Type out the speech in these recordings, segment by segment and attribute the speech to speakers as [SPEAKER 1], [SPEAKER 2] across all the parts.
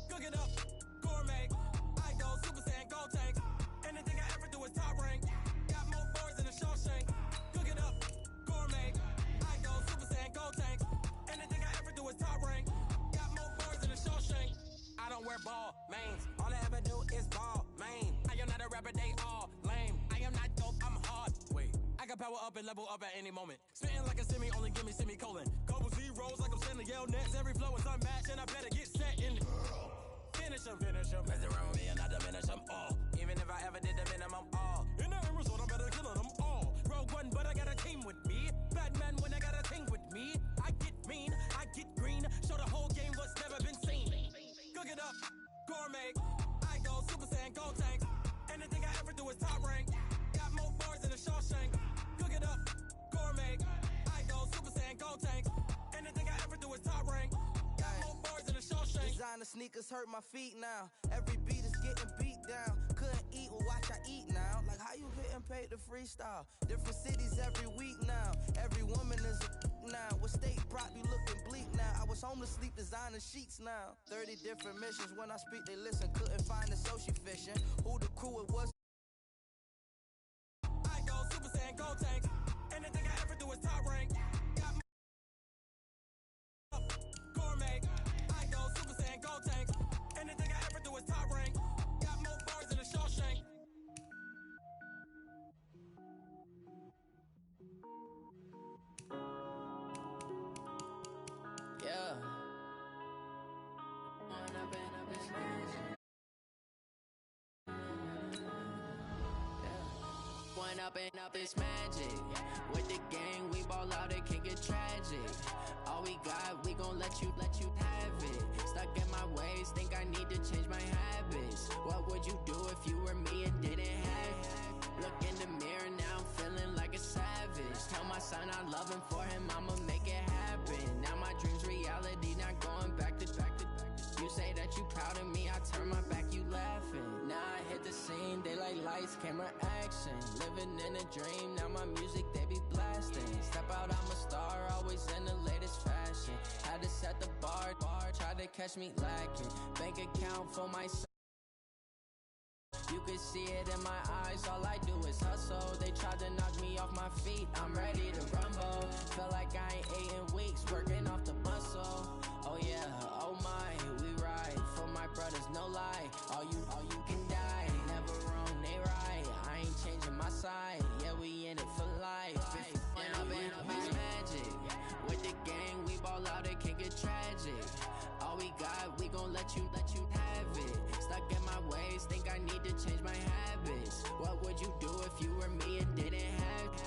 [SPEAKER 1] Cook it up, gourmet. I go Super Saiyan, gold tank. Anything I ever do is top rank. Got more boys than a Shawshank. Cook it up, gourmet. I go Super Saiyan, gold tank. Anything I ever do is top rank. Got more boys than a Shawshank. I don't wear ball mains. All I ever do is ball main. I am not a rapper, they all lame. I am not dope, I'm hard. Wait, I can power up and level up at any moment. Spitting like a semi, only give me semicolon. Couple zeros like I'm sending yell nets. Every flow is unmatched and I better get set in. Finish them. Mess around with me and I diminish them all. Even if I ever did the minimum all. In the end result, I'm better killing them all. Rogue One, but I got a team with me. Batman when I got a thing with me. I get mean, I get green. Show the whole game what's never been seen. Cook it up, gourmet. I go Super Saiyan, gold tank. Anything I ever do is top rank. Got more bars than a Shawshank. Cook it up, gourmet. I go Super Saiyan, gold tank. Anything I ever do is top rank. Got more bars than a Shawshank.
[SPEAKER 2] Designer sneakers hurt my feet now. Every beat is getting beat down. Couldn't eat, well watch I eat now. Like how you getting paid to freestyle? Different cities every week now. Every woman is a now. With state prop you looking bleak now. I was home to sleep designer sheets now. 30 different missions. When I speak they listen. Couldn't find the social fishing. Who the crew it was.
[SPEAKER 1] I go Super Saiyan, gold tank. Anything I ever do is top rank. Got gourmet. I go Super Saiyan, gold tank. Anything I ever do is top rank. Got more bars than a Shawshank.
[SPEAKER 2] Yeah.
[SPEAKER 3] One up and up is magic. With the gang, we ball out, it can get tragic. All we got, we gon' let you have it. Stuck in my ways, think I need to change my habits. What would you do if you were me and didn't have it? Look in the mirror now, I'm feeling like a savage. Tell my son I love him, for him I'ma make it happen. Now my dream's reality, not going back to. You say that you proud of me, I turn my back, you laughing. Now I hit the scene, daylight lights, camera action. Living in a dream, now my music they be blasting. Step out, I'm a star, always in the latest fashion. Had to set the bar, tried to catch me lacking. Bank account for my son. You can see it in my eyes, all I do is hustle. They tried to knock me off my feet, I'm ready to rumble. Feel like I ain't ate in weeks, working off the muscle. Oh yeah, oh my, we ride for my brothers, no lie. All you can die, never wrong, they right. I ain't changing my side, yeah we in it for life. And I've been magic. With the gang, we ball out, it can get tragic. All we got, we gon' let you have it. Stuck in my ways, think I need to change my habits. What would you do if you were me and didn't have it?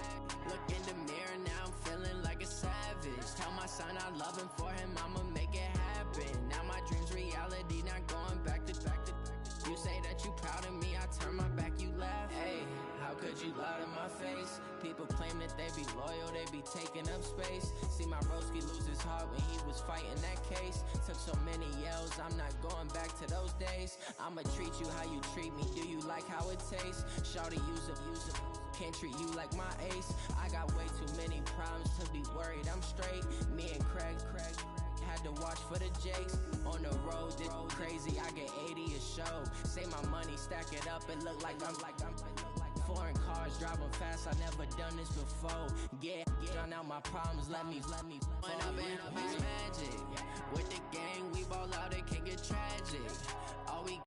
[SPEAKER 3] Look in the mirror, now I'm feeling like a savage. Tell my son I love him, for him I'ma make it happen. Now my dream's reality, not going back to. You say that you proud of me, I turn my back, you laugh. Hey, how could you lie to my face? People claim that they be loyal, they be taking up space. See my broski lose his heart when he was fighting that case. Took so many yells, I'm not going back to those days. I'ma treat you how you treat me, do you like how it tastes? Shawty use up, can't treat you like my ace. I got way too many problems to be worried, I'm straight. Me and Craig had to watch for the Jakes. On the road, this crazy, I get 80 a show. Say my money, stack it up, it look like I'm foreign cars, driving fast, I never done this before. Get drown out my problems, let me When up is magic. With the gang, we ball out, it can get tragic. All we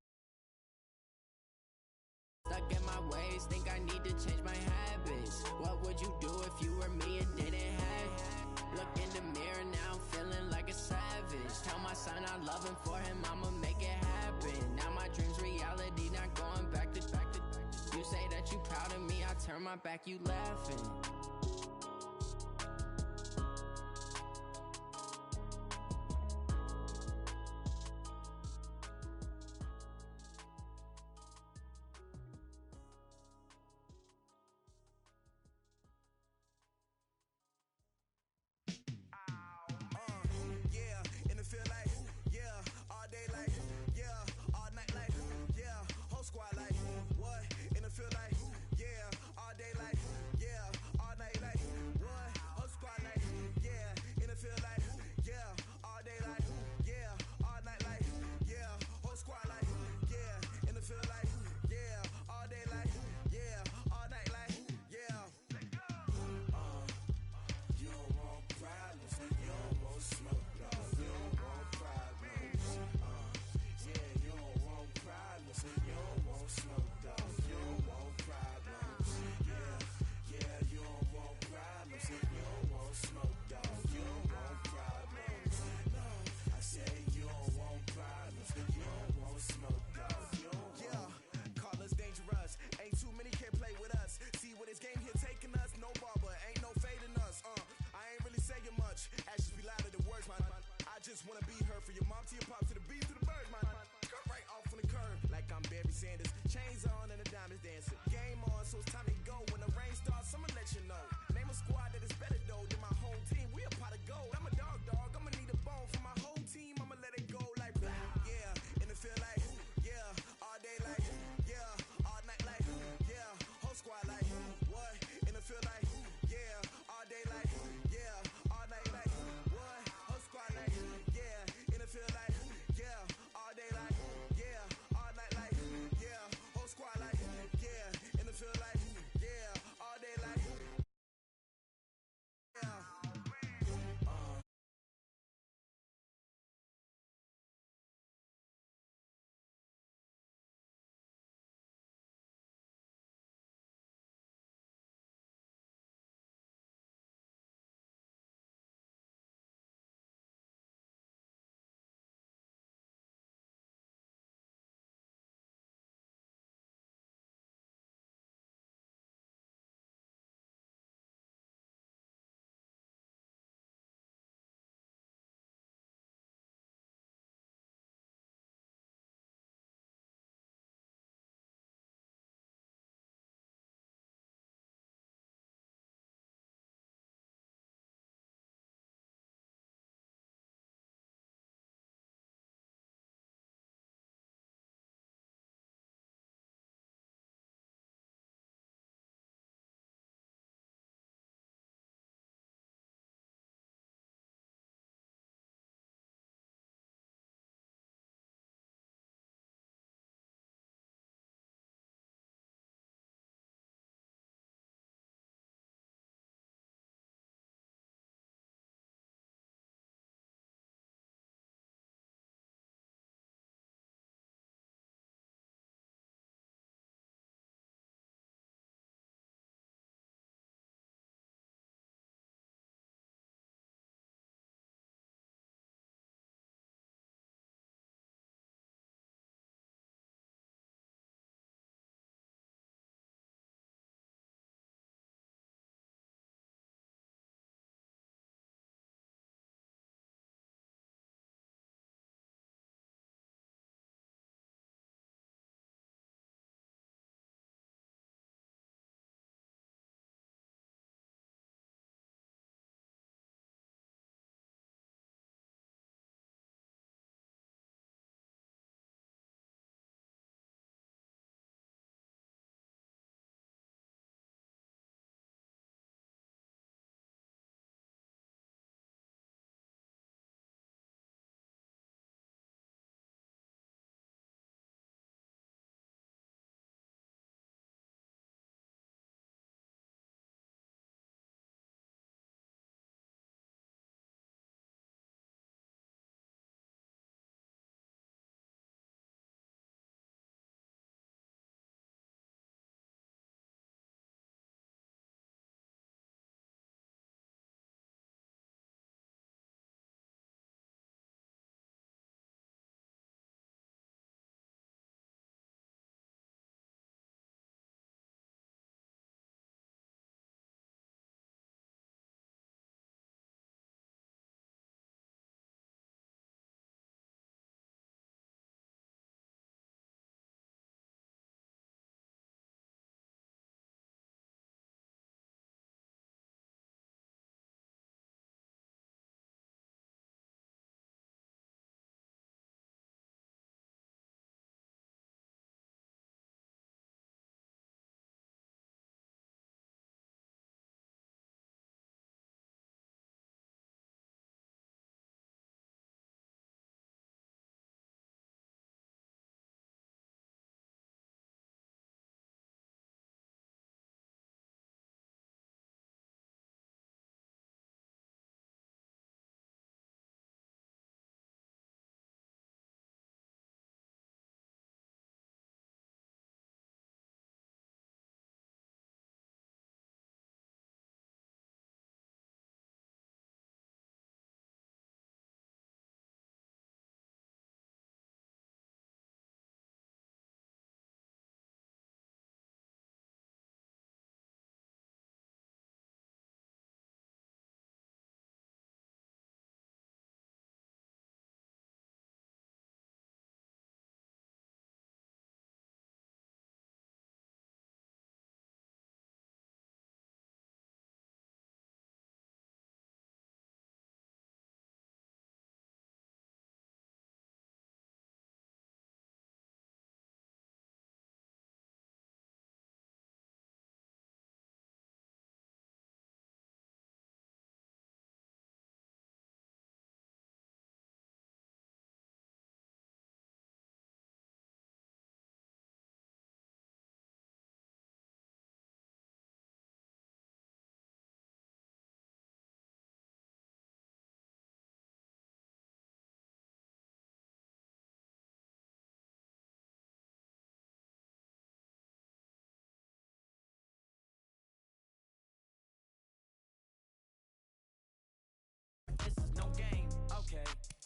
[SPEAKER 3] stuck in my ways, think I need to change my habits. What would you do if you were me and didn't have it? Look in the mirror, now I'm feeling like a savage. Tell my son I love him, for him I'ma make it happen. Now my dream's reality, not going back to. You say that you proud of me, I turn my back, you laughing.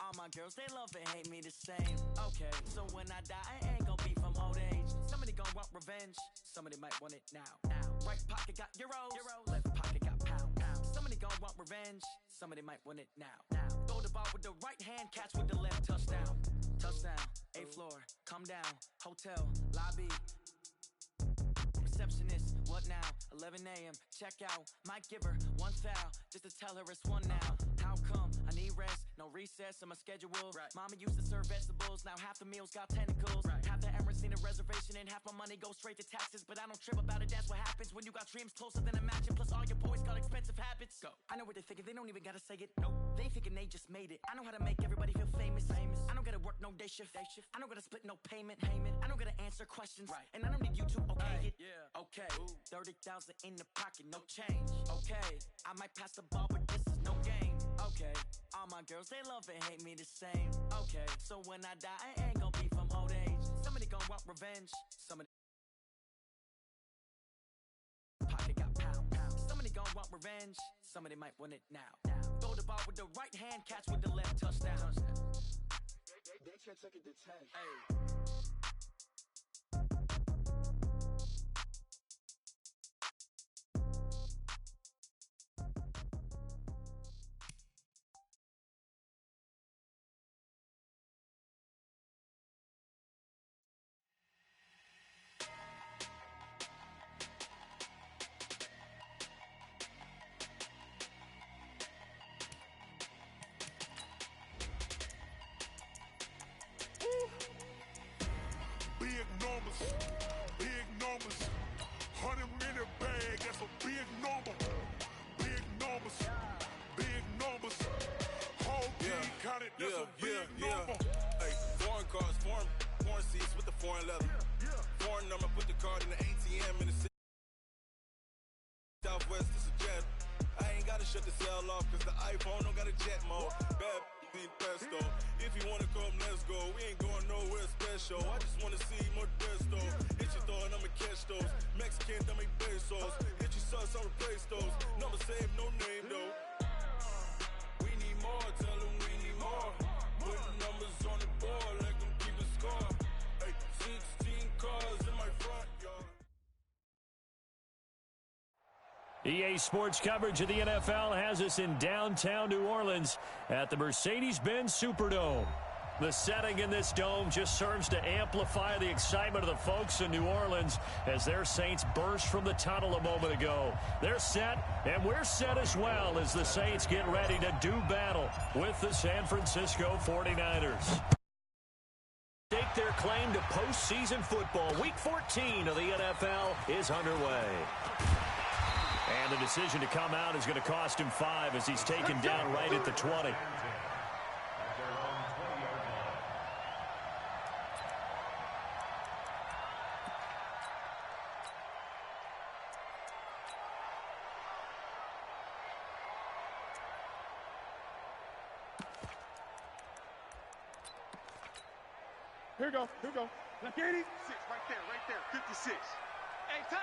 [SPEAKER 2] All my girls, they love and hate me the same. Okay, so when I die, I ain't gonna be from old age. Somebody gon' want revenge, somebody might want it now. Right pocket got euros, left pocket got pounds. Somebody gon' want revenge, somebody might want it now. Throw the ball with the right hand, catch with the left, touchdown. Touchdown, 8th floor, come down, hotel, lobby. Receptionist, what now? 11 a.m., check out. Might give her one foul, just to tell her it's one now. How come? I need rest, no recess in my schedule. Right. Mama used to serve vegetables, now half the meals got tentacles. Right. Half the Emirates need a reservation and half my money goes straight to taxes. But I don't trip about it, that's what happens when you got dreams closer than a mansion. Plus all your boys got expensive habits. Go. I know what they're thinking, they don't even gotta say it. Nope. They thinking they just made it. I know how to make everybody feel famous. I don't gotta work no day shift. I don't gotta split no payment. I don't gotta answer questions. Right. And I don't need you to okay it. Yeah. Okay. 30,000 in the pocket, no change. Okay. I might pass the ball, but this is no game. Okay. All my girls, they love and hate me the same. Okay. So when I die, I ain't gonna be from old age. Somebody gon' want revenge. Somebody pocket got pounds. Somebody gon' want revenge. Somebody might want it now. Throw the ball with the right hand, catch with the left, touchdown. They can't take it to 10. Hey.
[SPEAKER 4] Big numbers, 100 in a bag, that's a big number. Big numbers, whole team counted, that's a big number.
[SPEAKER 5] Hey, foreign cars, foreign seats with the foreign leather. Foreign number, put the card in the ATM in the city. Southwest, it's a jet. I ain't gotta shut the cell off, cause the iPhone don't got a jet mode. Bad in pesto. If you wanna come, let's go. We ain't going nowhere special. I just wanna see more pesto. Hit your thought, I'ma catch those. Mexican, dummy pesos. Hit your sus, I'll replace those. Number save, no name though. We need more, tell them we need more. Putting numbers on the board, like them keep a score. Hey, 16 cars in my front yard.
[SPEAKER 6] EA Sports coverage of the NFL has us in downtown New Orleans at the Mercedes-Benz Superdome. The setting in this dome just serves to amplify the excitement of the folks in New Orleans as their Saints burst from the tunnel a moment ago. They're set, and we're set as well as the Saints get ready to do battle with the San Francisco 49ers. Stake their claim to postseason football. Week 14 of the NFL is underway. And the decision to come out is going to cost him 5 as he's taken down right at the 20.
[SPEAKER 4] Here we go. Now, Katie. 6, right there, 56.
[SPEAKER 1] Hey, tight.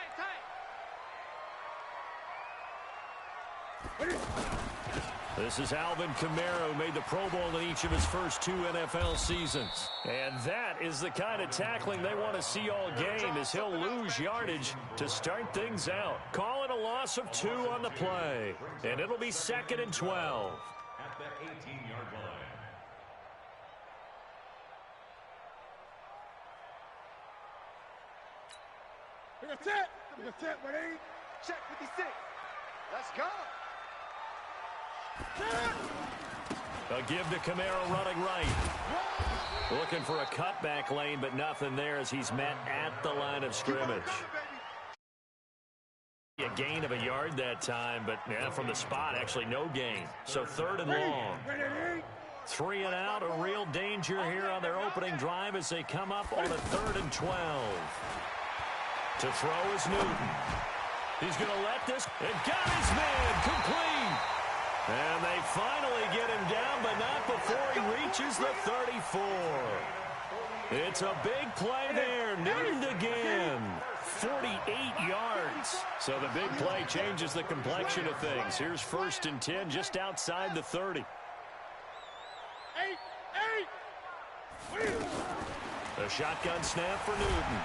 [SPEAKER 6] This is Alvin Kamara, who made the Pro Bowl in each of his first 2 NFL seasons. And that is the kind of tackling they want to see all game, as he'll lose yardage to start things out. Call it a loss of 2 on the play, and it'll be 2nd and 12.
[SPEAKER 7] At the 18-yard line.
[SPEAKER 4] We're going to set, ready?
[SPEAKER 1] Check 56. Let's go.
[SPEAKER 6] A give to Kamara running right. Looking for a cutback lane, but nothing there as he's met at the line of scrimmage. A gain of a yard that time, but from the spot, actually no gain. So 3rd and long. 3 and out, a real danger here on their opening drive as they come up on a 3rd and 12. To throw is Newton. He's going to let this, and got his man complete. And they finally get him down, but not before he reaches the 34. It's a big play there. Newton again. 48 yards. So the big play changes the complexion of things. Here's 1st and 10 just outside the 30. A shotgun snap for Newton.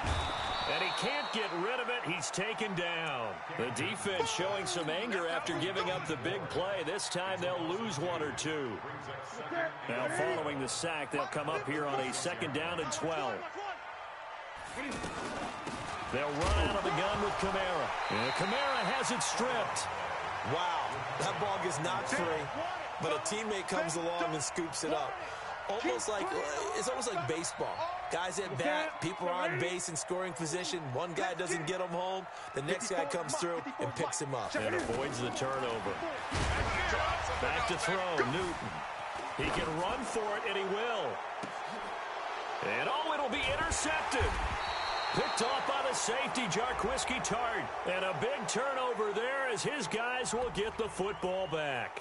[SPEAKER 6] And he can't get rid of it. He's taken down. The defense showing some anger after giving up the big play. This time they'll lose one or two. Now following the sack, they'll come up here on a 2nd down and 12. They'll run out of the gun with Kamara. And Kamara has it stripped.
[SPEAKER 8] Wow, that ball gets knocked free, but a teammate comes along and scoops it up. It's almost like baseball. Guys at bat, people are on base in scoring position. One guy doesn't get him home. The next guy comes through and picks him up.
[SPEAKER 6] And avoids the turnover. Back to throw, Newton. He can run for it, and he will. And it'll be intercepted. Picked off by the safety, Jarquiski Tart. And a big turnover there as his guys will get the football back.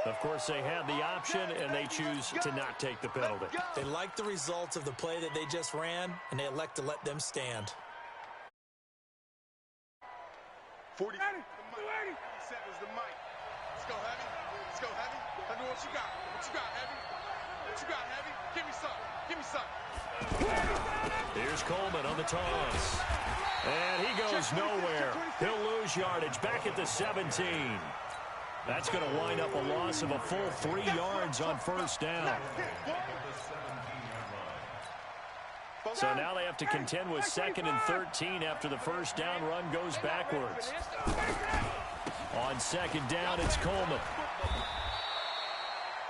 [SPEAKER 6] Of course, they had the option, and they choose to not take the penalty.
[SPEAKER 8] They like the results of the play that they just ran, and they elect to let them stand.
[SPEAKER 4] 40 seconds the mic. Let's go, Heavy. Let's go, Heavy. Tell me what you got. What you got, Heavy? What you got, Heavy? Give me some. Give me some.
[SPEAKER 6] Here's Coleman on the toss. And he goes nowhere. He'll lose yardage back at the 17. That's going to wind up a loss of a full 3 yards on 1st down. So now they have to contend with 2nd and 13 after the 1st down run goes backwards. On 2nd down, it's Coleman.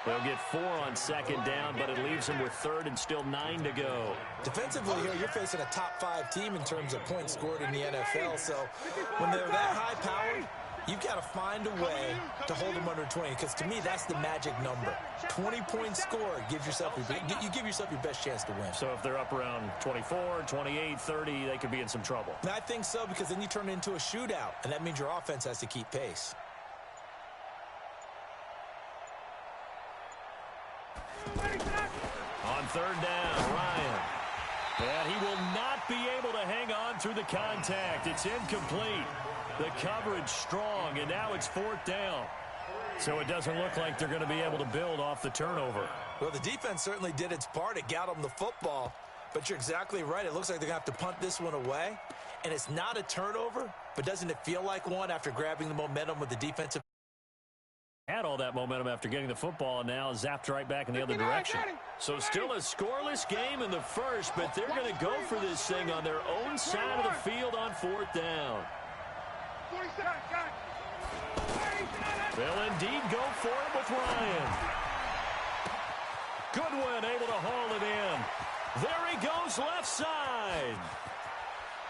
[SPEAKER 6] They'll get 4 on 2nd down, but it leaves them with 3rd and still 9 to go.
[SPEAKER 8] Defensively here, you're facing a top 5 team in terms of points scored in the NFL. So when they're that high-powered, you've got to find a way to hold them under 20, because to me, that's the magic number. 20 points scored gives yourself you give yourself your best chance to win.
[SPEAKER 6] So if they're up around 24, 28, 30, they could be in some trouble.
[SPEAKER 8] And I think so, because then you turn it into a shootout, and that means your offense has to keep pace.
[SPEAKER 6] On 3rd down, Ryan. And he will not be able to hang on through the contact. It's incomplete. The coverage strong, and now it's 4th down. So it doesn't look like they're going to be able to build off the turnover.
[SPEAKER 8] Well, the defense certainly did its part. It got them the football. But you're exactly right. It looks like they're going to have to punt this one away. And it's not a turnover, but doesn't it feel like one after grabbing the momentum with the defensive?
[SPEAKER 6] Had all that momentum after getting the football, and now zapped right back in the other direction. So still a scoreless game in the 1st, but they're going to go for this thing on their own side of the field on 4th down. They'll indeed go for it with Ryan. Goodwin able to haul it in. There he goes left side.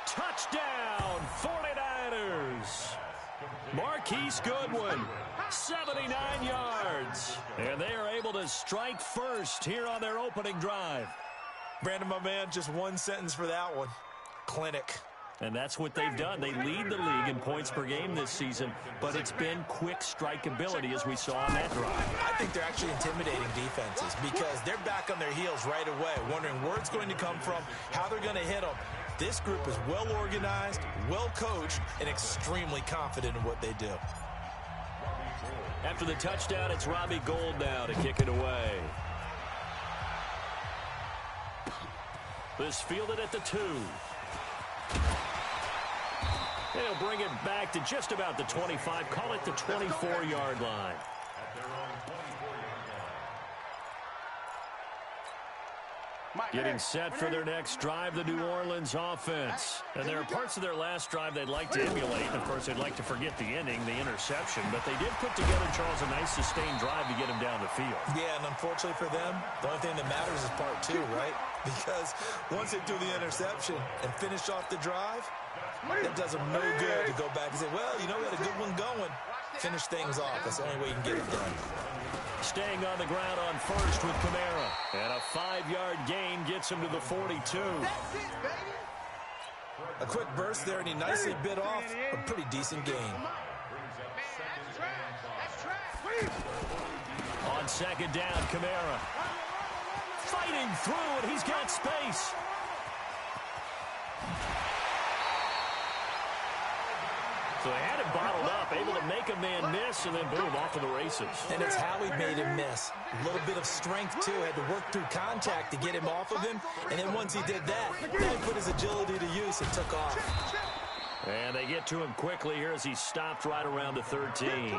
[SPEAKER 6] Touchdown, 49ers. Marquise Goodwin, 79 yards. And they are able to strike first here on their opening drive.
[SPEAKER 8] Brandon, my man, just one sentence for that one. Clinic.
[SPEAKER 6] And that's what they've done. They lead the league in points per game this season, but it's been quick strikeability as we saw on that drive.
[SPEAKER 8] I think they're actually intimidating defenses because they're back on their heels right away, wondering where it's going to come from, how they're going to hit them. This group is well organized, well coached, and extremely confident in what they do.
[SPEAKER 6] After the touchdown, it's Robbie Gould now to kick it away. This fielded at the 2. They'll bring it back to just about the 25. Call it the 24-yard line. Getting set for their next drive, the New Orleans offense. And there are parts of their last drive they'd like to emulate. And, of course, they'd like to forget the ending, the interception. But they did put together, Charles, a nice sustained drive to get him down the field.
[SPEAKER 8] Yeah, and unfortunately for them, the only thing that matters is part 2, right? Because once they do the interception and finish off the drive, it does them no good to go back and say, well, you know, we had a good one going. Finish things off. That's the only way you can get it done.
[SPEAKER 6] Staying on the ground on first with Kamara. And a 5-yard gain gets him to the 42.
[SPEAKER 8] A quick burst there, and he nicely bit off a pretty decent gain.
[SPEAKER 6] On 2nd down, Kamara. Fighting through, and he's got space. So they had it bottled up, able to make make a man miss, and then boom, off to the races.
[SPEAKER 8] And it's how he made him miss. A little bit of strength, too. Had to work through contact to get him off of him. And then once he did that, then he put his agility to use and took off.
[SPEAKER 6] And they get to him quickly here as he stopped right around the 13.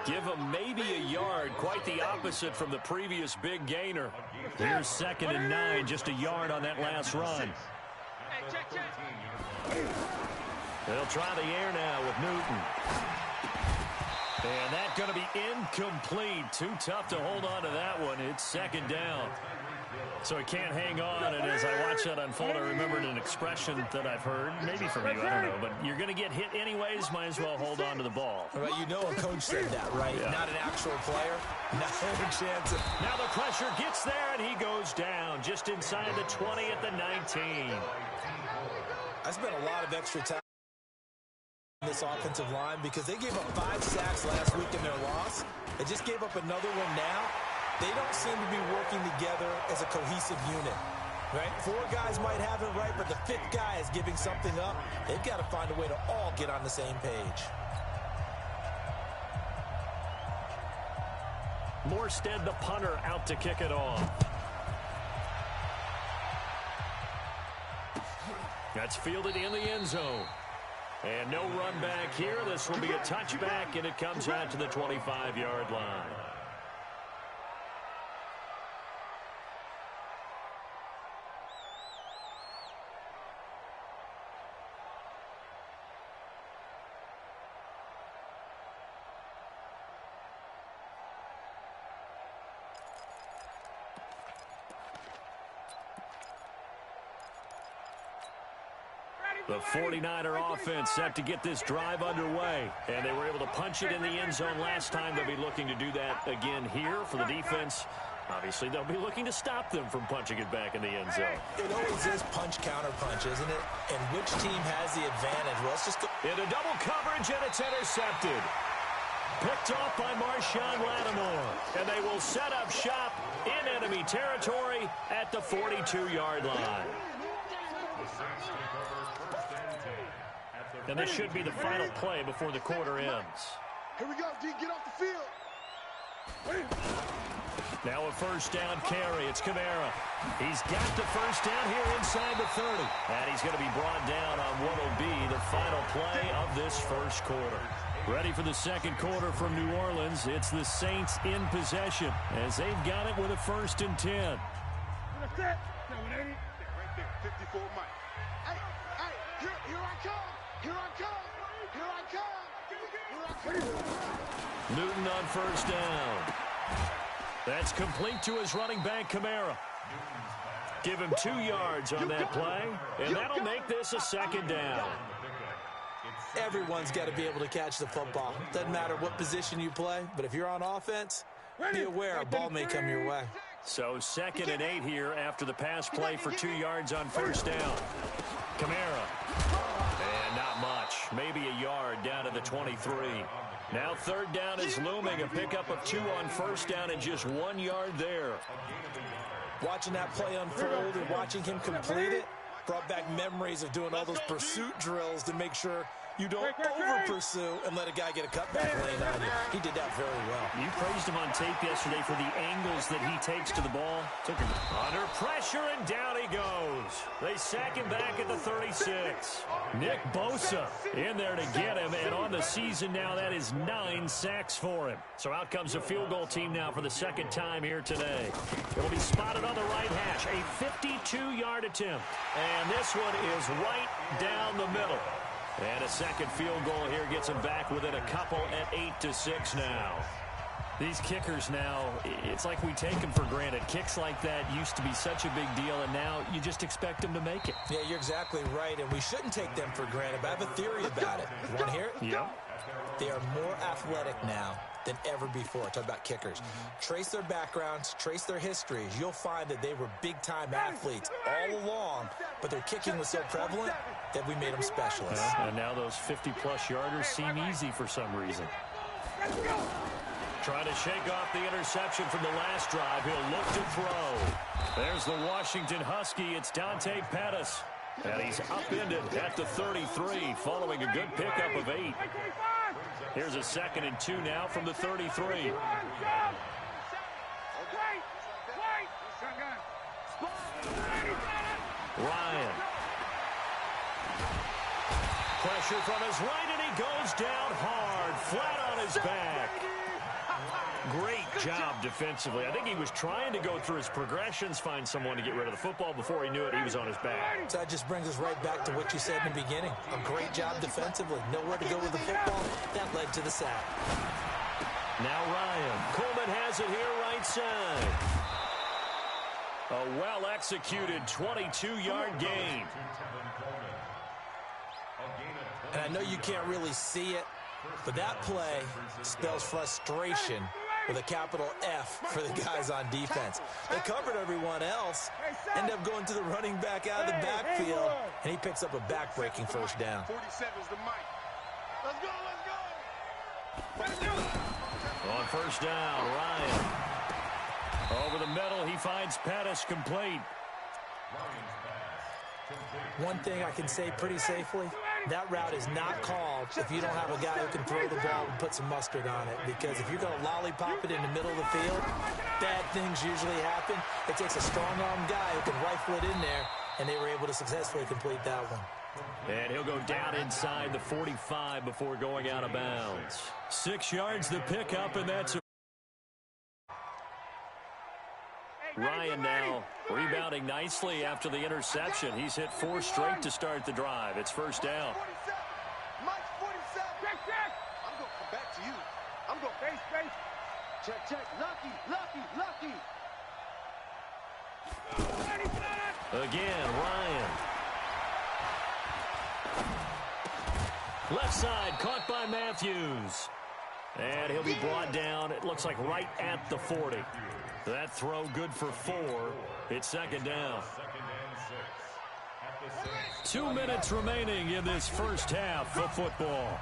[SPEAKER 6] Give him maybe a yard, quite the opposite from the previous big gainer. Here's 2nd and 9, just a yard on that last run. They'll try the air now with Newton. And that's going to be incomplete. Too tough to hold on to that one. It's 2nd down. So he can't hang on, and as I watch that unfold, I remembered an expression that I've heard, maybe from you, I don't know, but you're going to get hit anyways, might as well hold on to the ball.
[SPEAKER 8] Right, you know a coach said that, right? Yeah. Not an actual player. Not a chance.
[SPEAKER 6] Now the pressure gets there, and he goes down just inside the 20 at the 19.
[SPEAKER 8] I spent a lot of extra time on this offensive line because they gave up 5 sacks last week in their loss. They just gave up another one now. They don't seem to be working together as a cohesive unit, right? 4 guys might have it right, but the 5th guy is giving something up. They've got to find a way to all get on the same page.
[SPEAKER 6] Morstead, the punter, out to kick it off. That's fielded in the end zone. And no run back here. This will be a touchback, and it comes out to the 25-yard line. The 49er offense set to get this drive underway. And they were able to punch it in the end zone last time. They'll be looking to do that again here for the defense. Obviously, they'll be looking to stop them from punching it back in the end zone.
[SPEAKER 8] It always is punch-counter-punch, isn't it? And which team has the advantage? Well, let's just go.
[SPEAKER 6] Into double coverage, and it's intercepted. Picked off by Marshawn Lattimore. And they will set up shop in enemy territory at the 42-yard line. And this should be the final play before the quarter ends.
[SPEAKER 4] Here we go, D. Get off the field.
[SPEAKER 6] Now a first down carry. It's Kamara. He's got the first down here inside the 30. And he's going to be brought down on what will be the final play of this first quarter. Ready for the second quarter from New Orleans. It's the Saints in possession as they've got it with a 1st and 10.
[SPEAKER 4] Right there, 54 Mike. Hey, here I come. Here I come! Here I come! Here I come!
[SPEAKER 6] Newton on first down. That's complete to his running back, Kamara. Give him 2 yards on that play, and that'll make this a 2nd down.
[SPEAKER 8] Everyone's got to be able to catch the football. Doesn't matter what position you play, but if you're on offense, be aware a ball may come your way.
[SPEAKER 6] So 2nd and 8 here after the pass play for 2 yards on first down. Kamara. And not much. Maybe a yard down to the 23. Now 3rd down is looming. A pickup of 2 on first down and just 1 yard there.
[SPEAKER 8] Watching that play unfold and watching him complete it brought back memories of doing all those pursuit drills to make sure you don't over-pursue and let a guy get a cutback lane on you. He did that very well.
[SPEAKER 6] You praised him on tape yesterday for the angles that he takes to the ball. Took him under pressure, and down he goes. They sack him back at the 36. Nick Bosa in there to get him, and on the season now, that is 9 sacks for him. So out comes the field goal team now for the 2nd time here today. It'll be spotted on the right hash, a 52-yard attempt. And this one is right down the middle. And a second field goal here gets them back within a couple at 8-6 now. These kickers now, it's like we take them for granted. Kicks like that used to be such a big deal, and now you just expect them to make it.
[SPEAKER 8] Yeah, you're exactly right, and we shouldn't take them for granted, but I have a theory about it. You want to hear it?
[SPEAKER 6] Yeah.
[SPEAKER 8] They are more athletic now than ever before. Talk about kickers. Trace their backgrounds, trace their histories. You'll find that they were big-time athletes all along, but their kicking was so prevalent that we made them specialists.
[SPEAKER 6] And now those 50-plus yarders seem easy for some reason. Trying to shake off the interception from the last drive. He'll look to throw. There's the Washington Husky. It's Dante Pettis. And he's upended at the 33 following a good pickup of 8. Here's a 2nd and 2 now from the 33. Ryan. Pressure from his right, and he goes down hard, flat on his back. Great job defensively. I think he was trying to go through his progressions, find someone to get rid of the football. Before he knew it, he was on his back.
[SPEAKER 8] So that just brings us right back to what you said in the beginning. A great job defensively. Nowhere to go with the football. That led to the sack.
[SPEAKER 6] Now Ryan. Coleman has it here right side. A well-executed 22-yard gain.
[SPEAKER 8] And I know you can't really see it, but that play spells frustration with a capital F for the guys on defense. They covered everyone else, end up going to the running back out of the backfield, and he picks up a back-breaking first down.
[SPEAKER 4] 47 is the mic. Let's go.
[SPEAKER 6] On first down, Ryan. Over the middle, he finds Pettis complete.
[SPEAKER 8] One thing I can say pretty safely, that route is not called if you don't have a guy who can throw the ball and put some mustard on it. Because if you're going to lollipop it in the middle of the field, bad things usually happen. It takes a strong-arm guy who can rifle it in there, and they were able to successfully complete that one.
[SPEAKER 6] And he'll go down inside the 45 before going out of bounds. 6 yards the pickup, and that's a Ryan now rebounding nicely after the interception. He's hit 4 straight to start the drive. It's first down.
[SPEAKER 4] Mike 47. Check. I'm going to come back to you. I'm going to face. Check. Lucky.
[SPEAKER 6] Again, Ryan. Left side, caught by Matthews. And he'll be brought down, it looks like right at the 40. That throw good for 4. It's second down. 2 minutes remaining in this first half of football.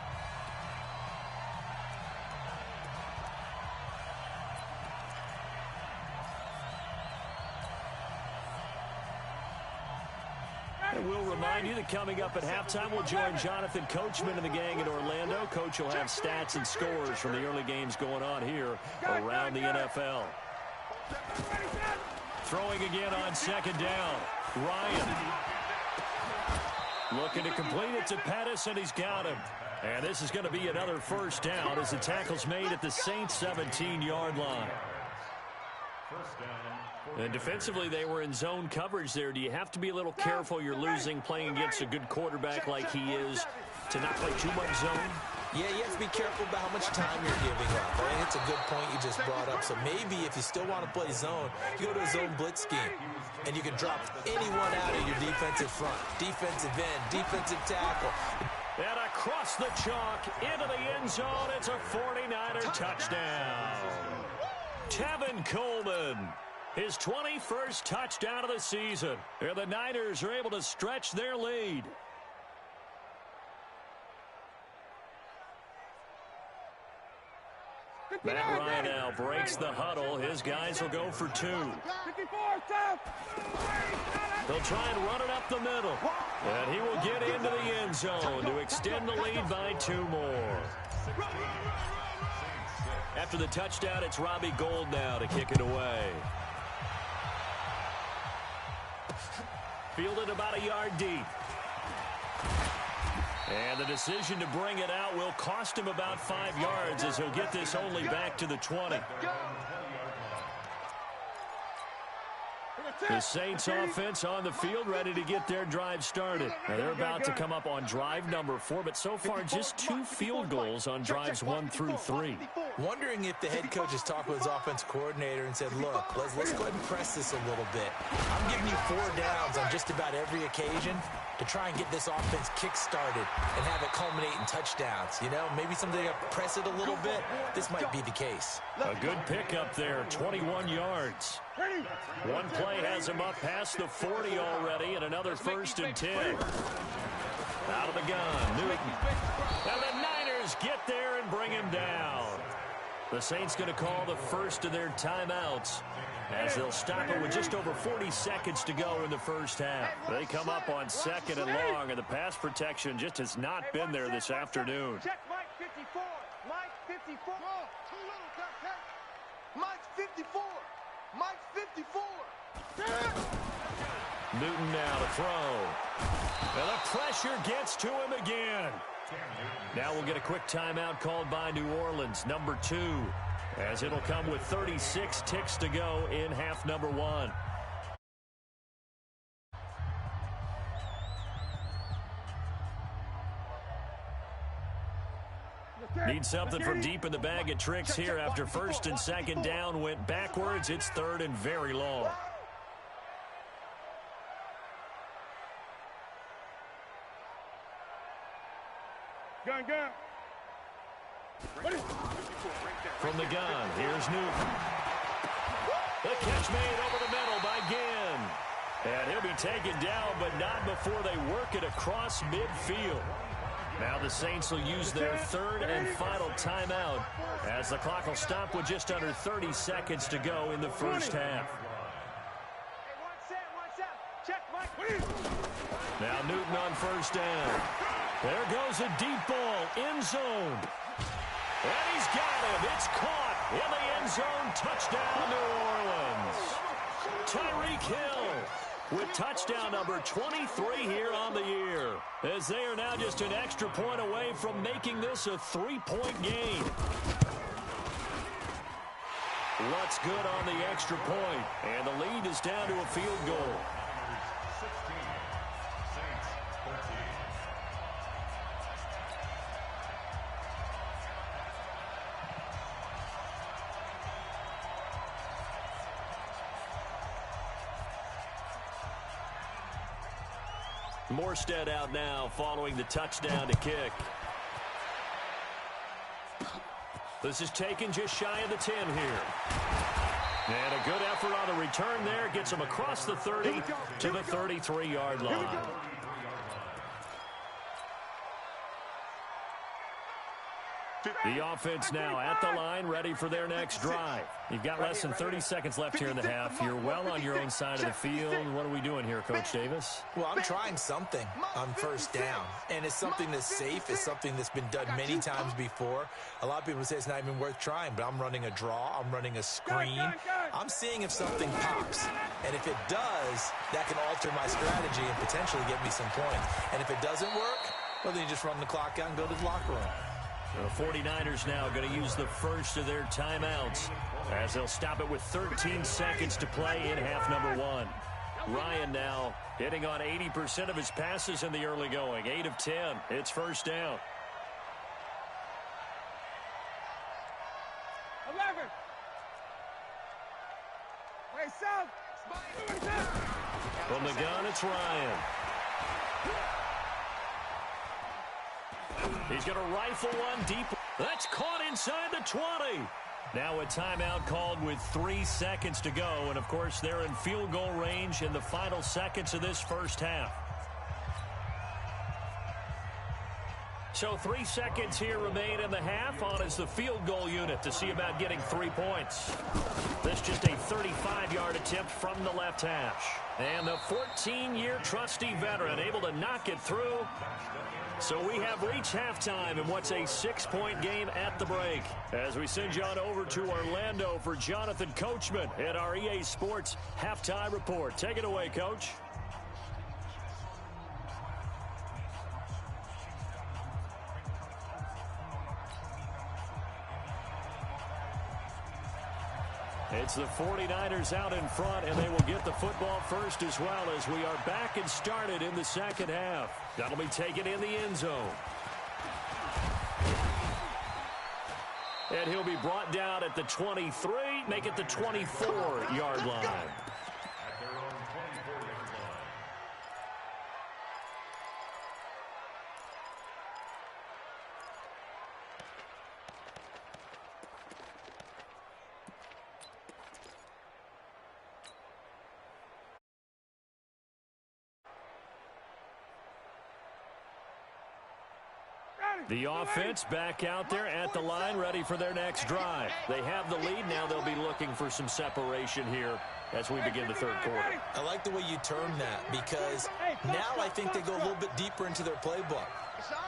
[SPEAKER 6] And we'll remind you that coming up at halftime, we'll join Jonathan Coachman and the gang in Orlando. Coach will have stats and scores from the early games going on here around the NFL. Throwing again on second down. Ryan. Looking to complete it to Pettis, and he's got him. And this is going to be another first down as the tackle's made at the Saints' 17-yard line. And defensively, they were in zone coverage there. Do you have to be a little careful? You're losing playing against a good quarterback like he is to not play too much zone?
[SPEAKER 8] Yeah, you have to be careful about how much time you're giving up. I think it's a good point you just brought up. So maybe if you still want to play zone, you go to a zone blitz scheme, and you can drop anyone out of your defensive front, defensive end, defensive tackle.
[SPEAKER 6] And across the chalk into the end zone, it's a 49er touchdown. Tevin Coleman, his 21st touchdown of the season. And the Niners are able to stretch their lead. Matt Ryan now breaks the huddle. His guys will go for 2. They'll try and run it up the middle. And he will get into the end zone to extend the lead by 2 more. After the touchdown, it's Robbie Gould now to kick it away. Fielded about a yard deep. And the decision to bring it out will cost him about 5 yards as he'll get this only back to the 20. The Saints offense on the field ready to get their drive started. Now they're about to come up on drive number 4, but so far just 2 field goals on drives 1 through 3.
[SPEAKER 8] Wondering if the head coach has talked with his offense coordinator and said, look, let's go ahead and press this a little bit. I'm giving you 4 downs on just about every occasion to try and get this offense kick-started and have it culminate in touchdowns. You know, maybe someday I press it a little bit. This might be the case.
[SPEAKER 6] A good pickup there, 21 yards. One play has him up past the 40 already, and another 1st and 10. Out of the gun, Newton. And the Niners get there and bring him down. The Saints going to call the first of their timeouts as they'll stop it with just over 40 seconds to go in the first half. They come up on 2nd and long, and the pass protection just has not been there this afternoon.
[SPEAKER 4] 54. Too little, Captain. Mike's 54. Mike's 54.
[SPEAKER 6] Newton now to throw. And the pressure gets to him again. Now we'll get a quick timeout called by New Orleans, number 2, as it'll come with 36 ticks to go in half number 1. Need something from deep in the bag of tricks here after first and second down went backwards. It's third and very long.
[SPEAKER 4] Gun.
[SPEAKER 6] From the gun, here's Newton. The catch made over the middle by Ginn. And he'll be taken down, but not before they work it across midfield. Now the Saints will use their third and final timeout as the clock will stop with just under 30 seconds to go in the first half. Now Newton on first down. There goes a deep ball, end zone. And he's got him. It's caught in the end zone. Touchdown, New Orleans. Tyreek Hill with touchdown number 23 here on the year, as they are now just an extra point away from making this a 3-point game. What's good on the extra point, and the lead is down to a field goal. Morstead out now following the touchdown to kick. This is taken just shy of the 10 here. And a good effort on the return there. Gets him across the 30 to the 33-yard line. The offense now at the line, ready for their next drive. You've got less than 30 seconds left here in the half. You're well on your own side of the field. What are we doing here, Coach Davis?
[SPEAKER 8] Well, I'm trying something on first down, and it's something that's safe. It's something that's been done many times before. A lot of people say it's not even worth trying, but I'm running a draw. I'm running a screen. I'm seeing if something pops, and if it does, that can alter my strategy and potentially get me some points. And if it doesn't work, well, then you just run the clock out and go to the locker room.
[SPEAKER 6] The 49ers now going to use the first of their timeouts as they'll stop it with 13 seconds to play in half number 1. Ryan now hitting on 80% of his passes in the early going. 8 of 10. It's first down.
[SPEAKER 4] 11. Hey, South.
[SPEAKER 6] From the gun, it's Ryan. He's going to rifle one deep. That's caught inside the 20. Now a timeout called with 3 seconds to go. And, of course, they're in field goal range in the final seconds of this first half. So 3 seconds here remain in the half. On is the field goal unit to see about getting 3 points. This just a 35-yard attempt from the left hash. And the 14-year trusty veteran able to knock it through. So we have reached halftime in what's a 6-point game at the break. As we send you on over to Orlando for Jonathan Coachman at our EA Sports Halftime Report. Take it away, Coach. It's the 49ers out in front, and they will get the football first as well as we are back and started in the second half. That'll be taken in the end zone. And he'll be brought down at the 23, make it the 24-yard line. The offense back out there at the line, ready for their next drive. They have the lead. Now they'll be looking for some separation here as we begin the third quarter.
[SPEAKER 8] I like the way you term that, because now I think they go a little bit deeper into their playbook.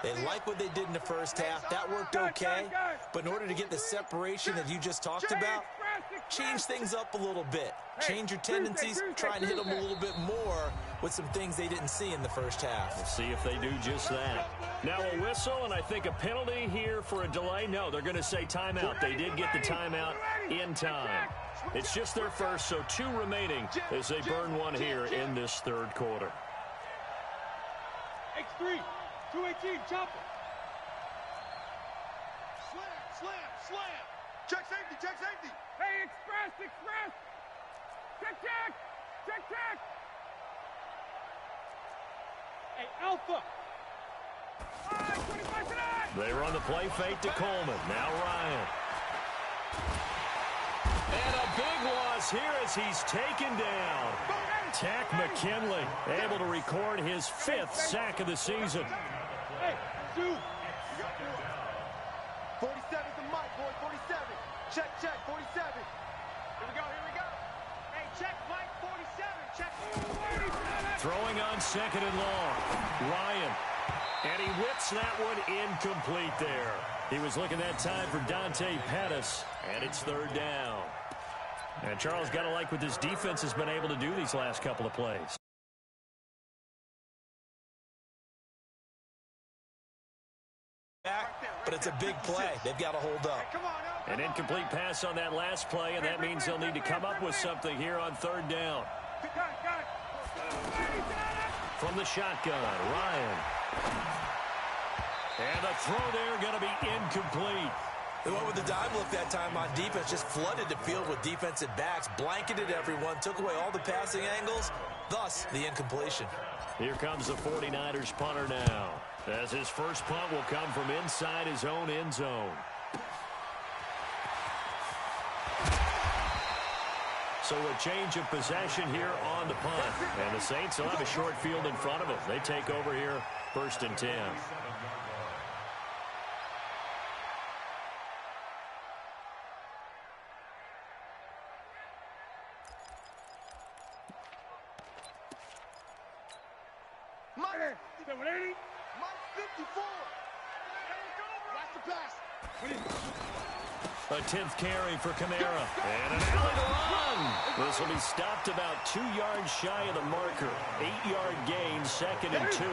[SPEAKER 8] They like what they did in the first half. That worked okay. But in order to get the separation that you just talked about, change things up a little bit. Change your tendencies, try and hit them a little bit more with some things they didn't see in the first half.
[SPEAKER 6] We'll see if they do just that. Now a whistle, and I think a penalty here for a delay. No, they're going to say timeout. They did get the timeout in time. It's just their first, so 2 remaining as they burn one here in this third quarter.
[SPEAKER 4] X3, 218, chop it. Slam. Check safety.
[SPEAKER 1] Hey, express. Check.
[SPEAKER 4] Hey, Alpha.
[SPEAKER 6] They run the play fake to Coleman. Now Ryan. And a big loss here as he's taken down. Tack McKinley able to record his 5th sack of the season.
[SPEAKER 4] Hey, Sue. 47's the mic, boy. 47. Check, 47. Here we go. Hey, check, Mike, 47. Check.
[SPEAKER 6] Throwing on 2nd and long. Ryan. And he whips that one incomplete there. He was looking that time for Dante Pettis. And it's 3rd down. And Charles, got to like what this defense has been able to do these last couple of plays.
[SPEAKER 8] But it's a big play. They've got to hold up.
[SPEAKER 6] An incomplete pass on that last play, and that means they'll need to come up with something here on 3rd down. From the shotgun, Ryan. And the throw there going to be incomplete.
[SPEAKER 8] They went with the dime look that time on defense, just flooded the field with defensive backs, blanketed everyone, took away all the passing angles, thus the incompletion.
[SPEAKER 6] Here comes the 49ers punter now, as his first punt will come from inside his own end zone. So a change of possession here on the punt. And the Saints will have a short field in front of them. They take over here, 1st and 10. A 10th carry for Kamara. And an alley to run. This will be stopped about 2 yards shy of the marker. 8-yard gain, 2nd and 2.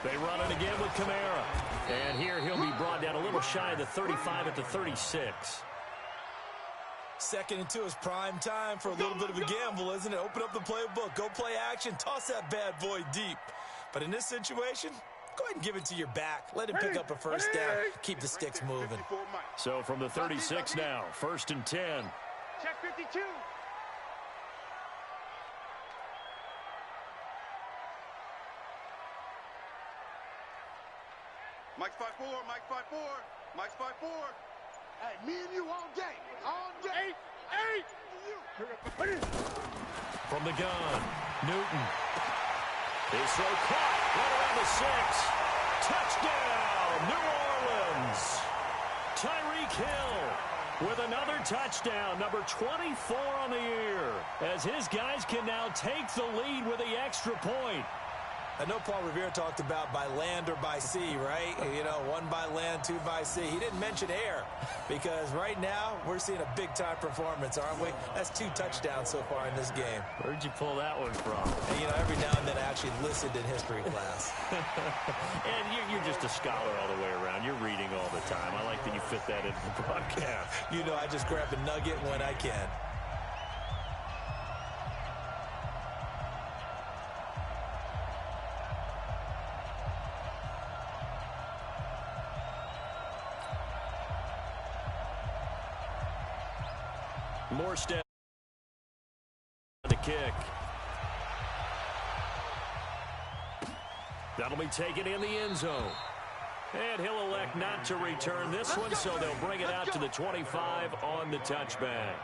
[SPEAKER 6] They run it again with Kamara. And here he'll be brought down a little shy of the 35 at the 36.
[SPEAKER 8] 2nd and 2 is prime time for a little bit of a gamble, isn't it? Open up the playbook, go play action, toss that bad boy deep. But in this situation, go ahead and give it to your back. Let him pick up a 1st down. Keep the sticks moving.
[SPEAKER 6] So from the 36 now, 1st and 10.
[SPEAKER 4] Check 52. Mike's 5'4", Mike's 5'4", Mike's 5'4". Hey, me and you all day. Eight.
[SPEAKER 6] From the gun, Newton. His throw caught right around the 6. Touchdown, New Orleans. Tyreek Hill with another touchdown, number 24 on the year, as his guys can now take the lead with the extra point.
[SPEAKER 8] I know Paul Revere talked about by land or by sea, right? You know, 1 by land, 2 by sea. He didn't mention air because right now we're seeing a big-time performance, aren't we? That's 2 touchdowns so far in this game.
[SPEAKER 6] Where'd you pull that one from?
[SPEAKER 8] And, you know, every now and then I actually listened in history class.
[SPEAKER 6] And you're just a scholar all the way around. You're reading all the time. I like that you fit that into the broadcast.
[SPEAKER 8] You know, I just grab a nugget when I can.
[SPEAKER 6] More step the kick. That'll be taken in the end zone. And he'll elect not to return this one, so they'll bring it out to the 25 on the touchback.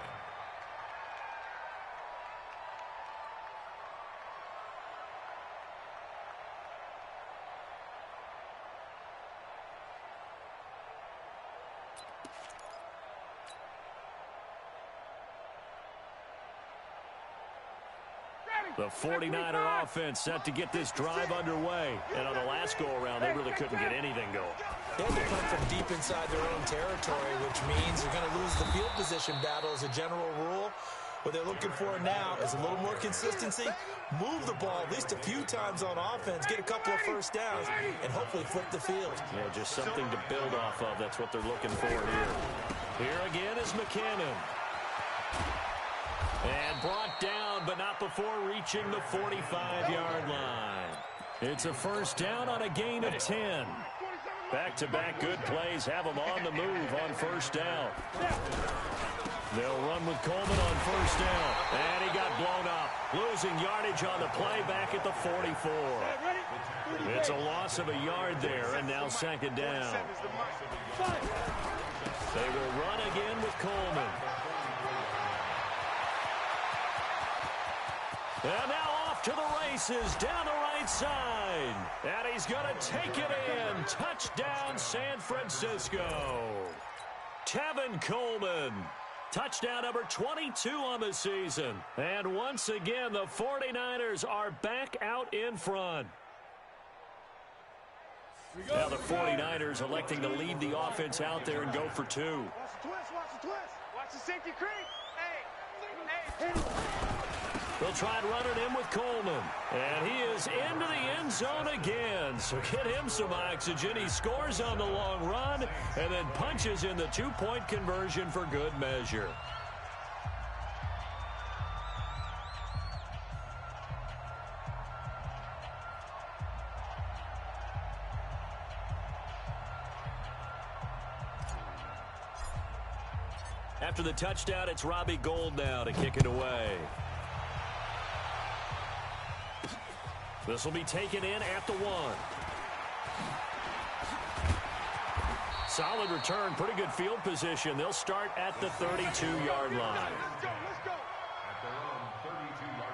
[SPEAKER 6] The 49er offense set to get this drive underway. And on the last go-around, they really couldn't get anything going.
[SPEAKER 8] They had to come from deep inside their own territory, which means you're going to lose the field position battle as a general rule. What they're looking for now is a little more consistency, move the ball at least a few times on offense, get a couple of first downs, and hopefully flip the field.
[SPEAKER 6] Yeah, just something to build off of. That's what they're looking for here. Here again is McKinnon. And brought down, but not before reaching the 45-yard line. It's a first down on a gain of 10. Back-to-back good plays have them on the move on first down. They'll run with Coleman on first down. And he got blown up. Losing yardage on the play back at the 44. It's a loss of a yard there, and now second down. They will run again with Coleman. And now off to the races down the right side. And he's going to take it in. Touchdown, San Francisco. Tevin Coleman. Touchdown number 22 on the season. And once again, the 49ers are back out in front. Now the 49ers electing to lead the offense out there and go for two.
[SPEAKER 4] Watch the twist, watch the twist. Watch the safety creep. Hey.
[SPEAKER 6] They'll try and run it in with Coleman. And he is into the end zone again. So get him some oxygen. He scores on the long run and then punches in the two-point conversion for good measure. After the touchdown, it's Robbie Gould now to kick it away. This will be taken in at the 1. Solid return, pretty good field position. They'll start at the 32-yard line.
[SPEAKER 4] Let's go, let's go.
[SPEAKER 7] At their own 32-yard line.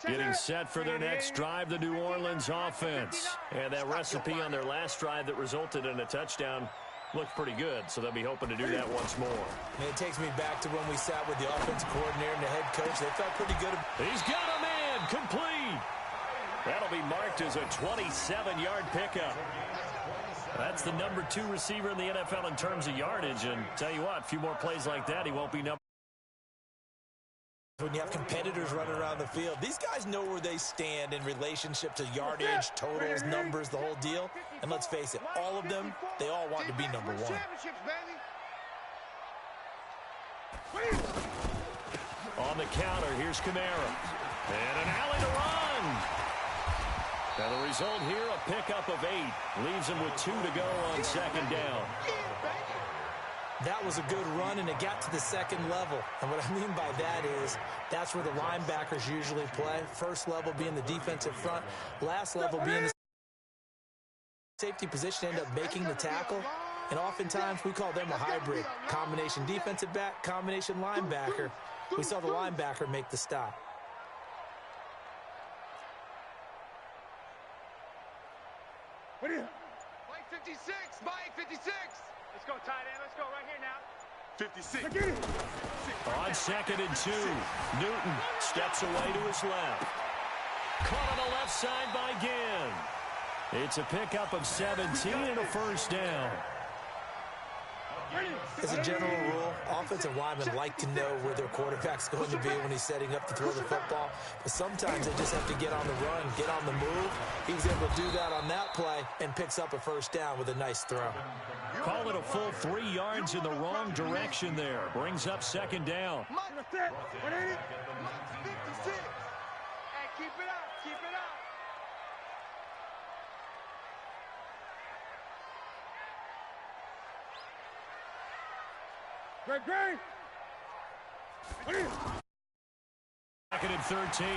[SPEAKER 6] Getting set for their next drive, the New Orleans offense. And that recipe on their last drive that resulted in a touchdown looked pretty good, so they'll be hoping to do that once more.
[SPEAKER 8] And it takes me back to when we sat with the offensive coordinator and the head coach. They felt pretty good.
[SPEAKER 6] He's got a man, complete. That'll be marked as a 27-yard pickup. That's the number 2 receiver in the NFL in terms of yardage. And tell you what, a few more plays like that, he won't be number.
[SPEAKER 8] When you have competitors running around the field, these guys know where they stand in relationship to yardage, totals, numbers, the whole deal. And let's face it, all of them, they all want to be number 1.
[SPEAKER 6] On the counter, here's Kamara. And an alley to run. Now the result here, a pickup of 8. Leaves him with 2 to go on second down.
[SPEAKER 8] That was a good run, and it got to the second level. And what I mean by that is that's where the linebackers usually play. First level being the defensive front. Last level being the safety position, end up making the tackle. And oftentimes we call them a hybrid. Combination defensive back, combination linebacker. We saw the linebacker make the stop.
[SPEAKER 4] What do you? Mike 56, Mike 56. Let's go, tight end. Let's go right here now. 56.
[SPEAKER 6] On second and 2, Newton steps away to his left. Caught on the left side by Ginn. It's a pickup of 17 and a first down.
[SPEAKER 8] As a general rule, offensive linemen like to know where their quarterback's going to be when he's setting up to throw the football. But sometimes they just have to get on the run, get on the move. He was able to do that on that play and picks up a first down with a nice throw.
[SPEAKER 6] Call it a full 3 yards in the wrong direction there. Brings up second down.
[SPEAKER 4] Hey, keep it up, keep it up. Great.
[SPEAKER 6] Second and 13.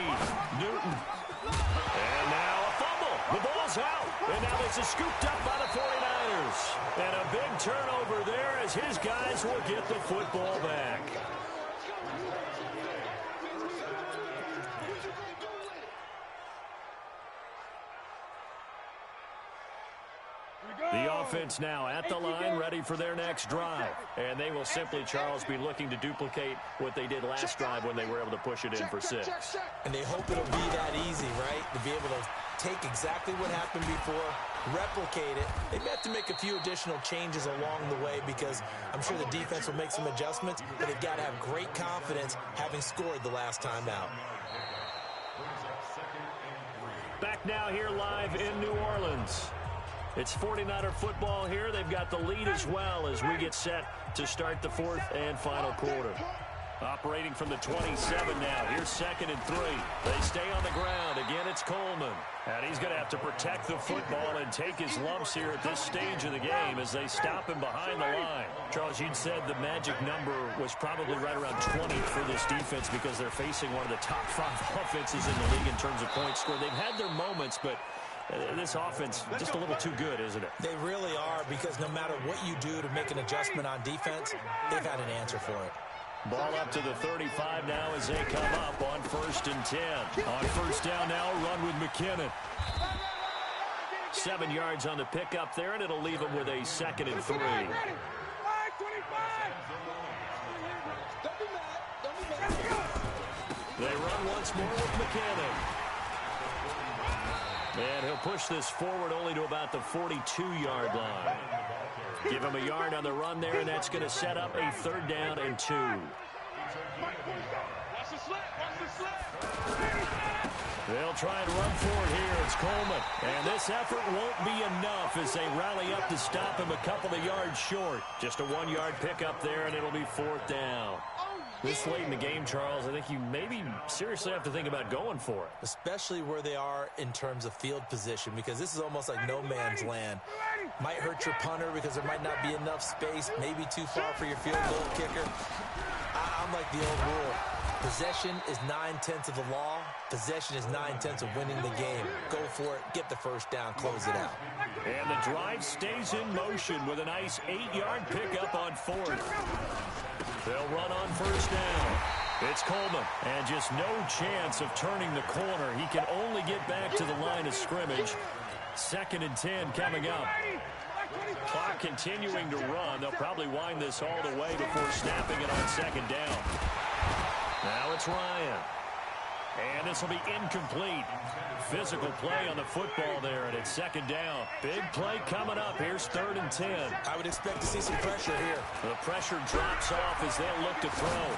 [SPEAKER 6] Newton. And now a fumble. The ball's out. And now this is scooped up by the 49ers. And a big turnover there as his guys will get the football back. The offense now at the line, ready for their next drive. And they will simply, Charles, be looking to duplicate what they did last drive when they were able to push it in for 6.
[SPEAKER 8] And they hope it'll be that easy, right? To be able to take exactly what happened before, replicate it. They may have to make a few additional changes along the way because I'm sure the defense will make some adjustments, but they've got to have great confidence having scored the last time out.
[SPEAKER 6] Back now here live in New Orleans. It's 49er football here. They've got the lead as well as we get set to start the 4th and final quarter. Operating from the 27 now. Here's 2nd and 3. They stay on the ground. Again, it's Coleman. And he's going to have to protect the football and take his lumps here at this stage of the game as they stop him behind the line. Charles, you'd said the magic number was probably right around 20 for this defense because they're facing one of the top 5 offenses in the league in terms of points scored. They've had their moments, but this offense just a little too good, isn't it? They really are, because no matter what you do to make an adjustment on defense, they've had an answer for it. Ball up to the 35 now as they come up on 1st and 10. On 1st down now, run with McKinnon. 7 yards on the pickup there, and it'll leave them with a 2nd and 3. They run once more with McKinnon. And he'll push this forward only to about the 42-yard line. Give him a yard on the run there, and that's going to set up a 3rd down and 2. They'll try and run for it here. It's Coleman. And this effort won't be enough as they rally up to stop him a couple of yards short. Just a 1-yard pickup there, and it'll be 4th down. This late in the game, Charles, I think you maybe seriously have to think about going for it. Especially where they are in terms of field position, because this is almost like no man's land. Might hurt your punter because there might not be enough space, maybe too far for your field goal kicker. I'm like the old rule. Possession is 9/10 of the law. Possession is 9/10 of winning the game. Go for it, get the 1st down, close it out. And the drive stays in motion with a nice 8-yard pickup on 4th. They'll run on 1st down. It's Coleman, and just no chance of turning the corner. He can only get back to the line of scrimmage. 2nd and 10 coming up. Clock continuing to run. They'll probably wind this all the way before snapping it on 2nd down. Now it's Ryan. And this will be incomplete. Physical play on the football there, and it's 2nd down. Big play coming up. Here's 3rd and 10. I would expect to see some pressure here. The pressure drops off as they'll look to throw.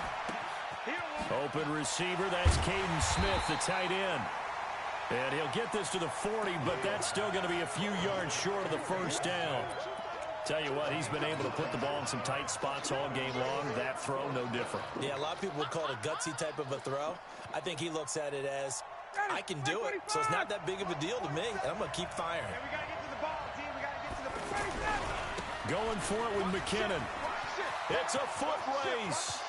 [SPEAKER 6] Open receiver, that's Caden Smith, the tight end. And he'll get this to the 40, but that's still going to be a few yards short of the 1st down. Tell you what, he's been able to put the ball in some tight spots all game long. That throw, no different. Yeah, a lot of people would call it a gutsy type of a throw. I think he looks at it as, I can do it, so it's not that big of a deal to me, and I'm going to keep firing. Going for it with McKinnon. It's a foot race.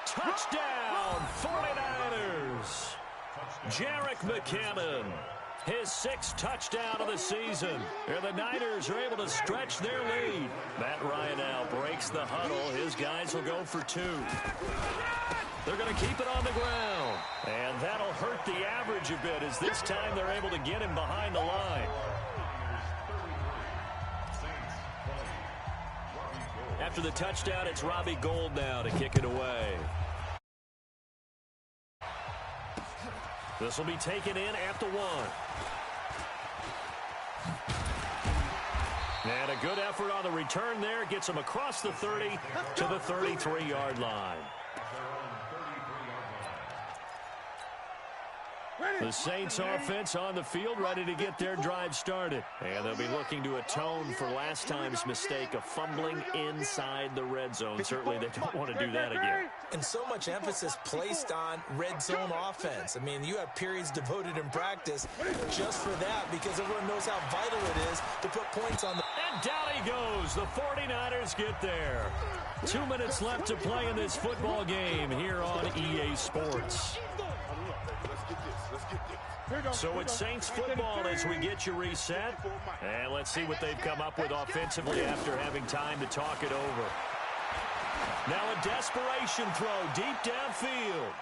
[SPEAKER 6] Touchdown, 49ers. Jarek McKinnon. His 6th touchdown of the season. And the Niners are able to stretch their lead. Matt Ryan now breaks the huddle. His guys will go for 2. They're going to keep it on the ground. And that'll hurt the average a bit as this time they're able to get him behind the line. After the touchdown, it's Robbie Gould now to kick it away. This will be taken in at the 1. And a good effort on the return there. Gets him across the 30 to the 33-yard line. The Saints offense on the field, ready to get their drive started. And they'll be looking to atone for last time's mistake of fumbling inside the red zone. Certainly they don't want to do that again. And so much emphasis placed on red zone offense. I mean, you have periods devoted in practice just for that because everyone knows how vital it is to put points on the... And down he goes. The 49ers get there. 2 minutes left to play in this football game here on EA Sports. So it's Saints football as we get you reset. And let's see what they've come up with offensively after having time to talk it over. Now a desperation throw deep downfield.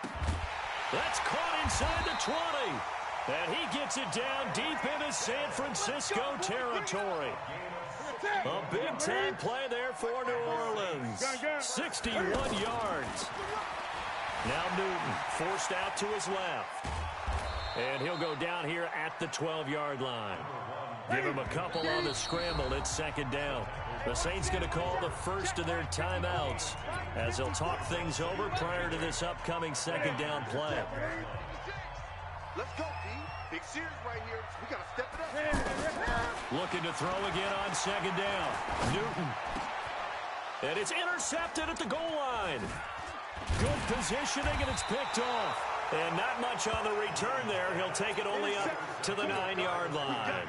[SPEAKER 6] That's caught inside the 20. And he gets it down deep into into San Francisco territory. A big-time play there for New Orleans. 61 yards. Now Newton forced out to his left. And he'll go down here at the 12-yard line. Give him a couple on the scramble. It's second down. The Saints going to call the first of their timeouts as they'll talk things over prior to this upcoming second down play.
[SPEAKER 4] Let's go, D. Big series right here. We got to step it up.
[SPEAKER 6] Looking to throw again on second down. Newton. And it's intercepted at the goal line. Good positioning, and it's picked off. And not much on the return there. He'll take it only up to the 9-yard line.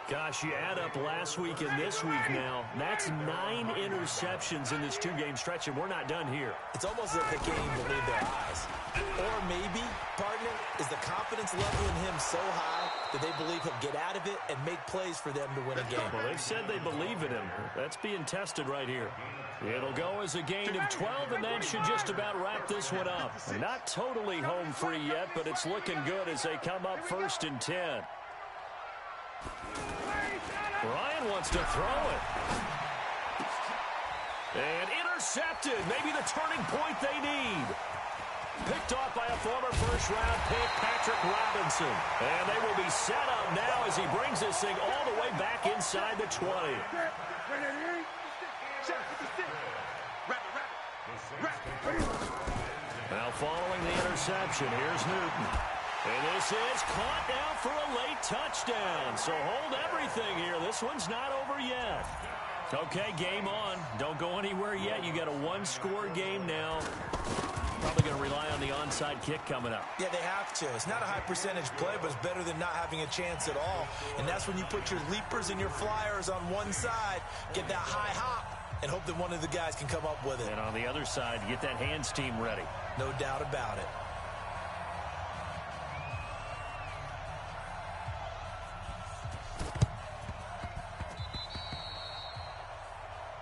[SPEAKER 6] Gosh, you add up last week and this week now. That's 9 interceptions in this 2-game stretch, and we're not done here.
[SPEAKER 8] It's almost like the game believed their eyes. Or maybe, partner, is the confidence level in him so high that they believe he'll get out of it and make plays for them to win a game.
[SPEAKER 6] Well, they've said they believe in him. That's being tested right here. It'll go as a gain of 12, and that should just about wrap this one up. Not totally home free yet, but it's looking good as they come up 1st and 10. Ryan wants to throw it. And intercepted. Maybe the turning point they need. Picked off by a former first-round pick, Patrick Robinson. And they will be set up now as he brings this thing all the way back inside the 20. Now following the interception, here's Newton. And this is caught now for a late touchdown. So hold everything here. This one's not over yet. Okay, game on. Don't go anywhere yet. You got a 1-score game now. Probably going to rely on the onside kick coming up.
[SPEAKER 8] Yeah, they have to. It's not a high percentage play, but it's better than not having a chance at all. And that's when you put your leapers and your flyers on one side, get that high hop, and hope that one of the guys can come up with it.
[SPEAKER 6] And on the other side, get that hands team ready.
[SPEAKER 8] No doubt about it.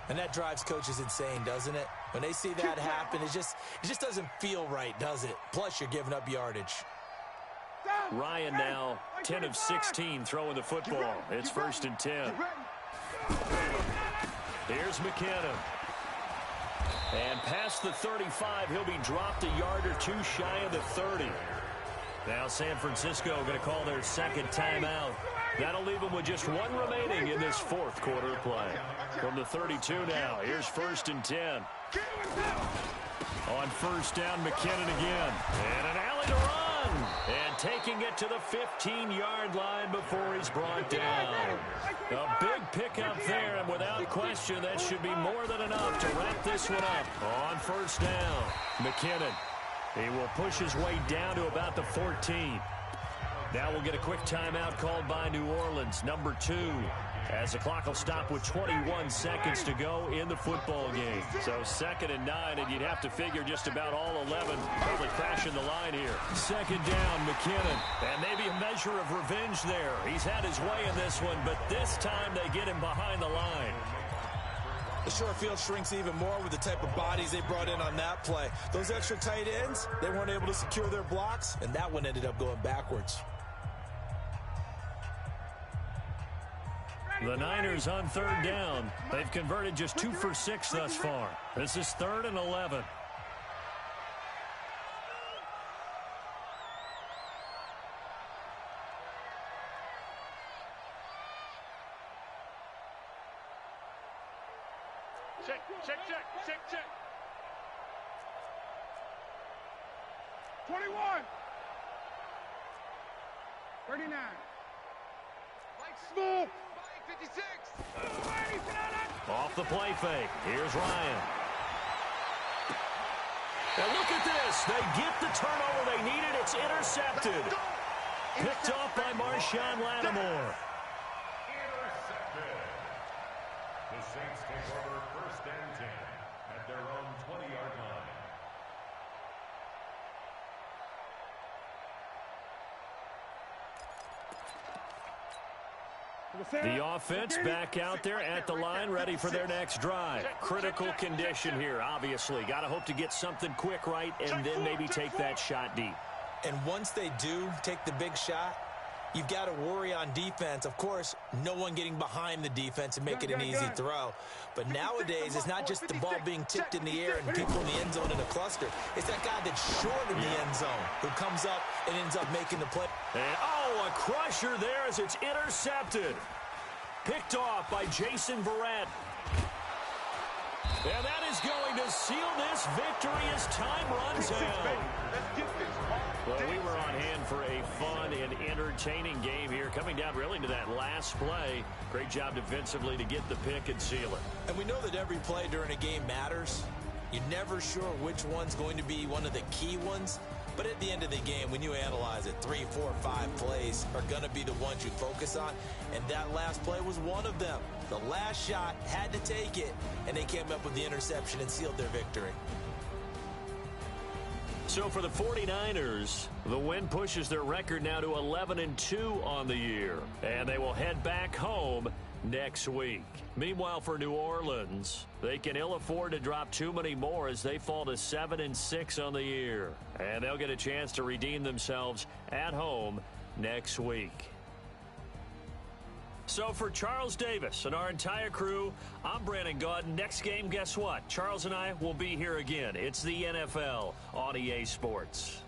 [SPEAKER 8] And that drives coaches insane, doesn't it? When they see that happen, it just doesn't feel right, does it? Plus, you're giving up yardage.
[SPEAKER 6] Ryan now 10 of 16 throwing the football. It's 1st and 10. Here's McKinnon. And past the 35, he'll be dropped a yard or two shy of the 30. Now San Francisco going to call their second timeout. That'll leave them with just one remaining in this 4th quarter of play. From the 32 now, here's 1st and 10. On 1st down, McKinnon again. And an alley to run. And taking it to the 15-yard line before he's brought down. A big pickup there, and without question, that should be more than enough to wrap this one up. On 1st down, McKinnon. He will push his way down to about the 14. Now we'll get a quick timeout called by New Orleans, number 2, as the clock will stop with 21 seconds to go in the football game. So 2nd and 9, and you'd have to figure just about all 11 probably crashing the line here. 2nd down, McKinnon, and maybe a measure of revenge there. He's had his way in this one, but this time they get him behind the line.
[SPEAKER 8] The short field shrinks even more with the type of bodies they brought in on that play. Those extra tight ends, they weren't able to secure their blocks, and that one ended up going backwards.
[SPEAKER 6] The Niners on 3rd down. They've converted just 2 for 6 thus far. This is 3rd and 11.
[SPEAKER 4] Check.
[SPEAKER 9] 21. 39. Smooth. 56.
[SPEAKER 6] Off the play fake. Here's Ryan. And look at this. They get the turnover they needed. It's intercepted. Picked off by Marshawn Lattimore.
[SPEAKER 7] Intercepted. The Saints take over 1st and 10 at their own 20-yard line.
[SPEAKER 6] The offense back out there at the line, ready for their next drive. Critical condition here, obviously. Got to hope to get something quick right and then maybe take that shot deep.
[SPEAKER 8] And once they do take the big shot, You've got to worry on defense. Of course, no one getting behind the defense and make it an easy throw. But nowadays, it's not just the ball being tipped in the air and people in the end zone in a cluster. It's that guy that's short of the end zone who comes up and ends up making the play.
[SPEAKER 6] And, a crusher there as it's intercepted. Picked off by Jason Verrett. And that is going to seal this victory as time runs out. Well, we were on hand for a fun and entertaining game here, coming down really to that last play. Great job defensively to get the pick and seal it.
[SPEAKER 8] And we know that every play during a game matters. You're never sure which one's going to be one of the key ones. But at the end of the game, when you analyze it, 3, 4, 5 plays are going to be the ones you focus on. And that last play was one of them. The last shot had to take it, and they came up with the interception and sealed their victory.
[SPEAKER 6] So for the 49ers, the win pushes their record now to 11-2 on the year. And they will head back home next week. Meanwhile, for New Orleans, they can ill afford to drop too many more as they fall to 7-6 on the year. And they'll get a chance to redeem themselves at home next week. So for Charles Davis and our entire crew, I'm Brandon Gaudin. Next game, guess what? Charles and I will be here again. It's the NFL on EA Sports.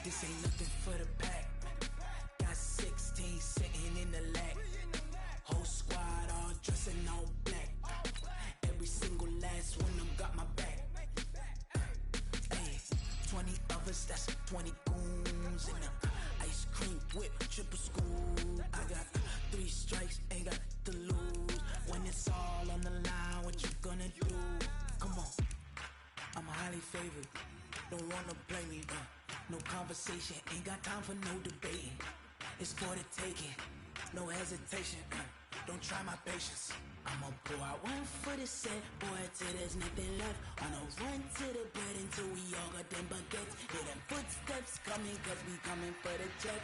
[SPEAKER 2] This ain't nothing for the pack. Got 16 sitting in the lag. Whole squad all dressing all black. Every single last one of them got my back. Hey, 20 of us, that's 20 goons in them. Ice cream whip, triple scoop. I got 3 strikes, ain't got to lose. When it's all on the line, what you gonna do? Come on, I'm highly favored. Don't wanna play me, no conversation, ain't got time for no debating. It's for the taking, no hesitation. Don't try my patience. I'ma pour out one for the set, boy, till there's nothing left. On a run to the bread until we all got them baguettes. Hear them footsteps coming, cause we coming for the check.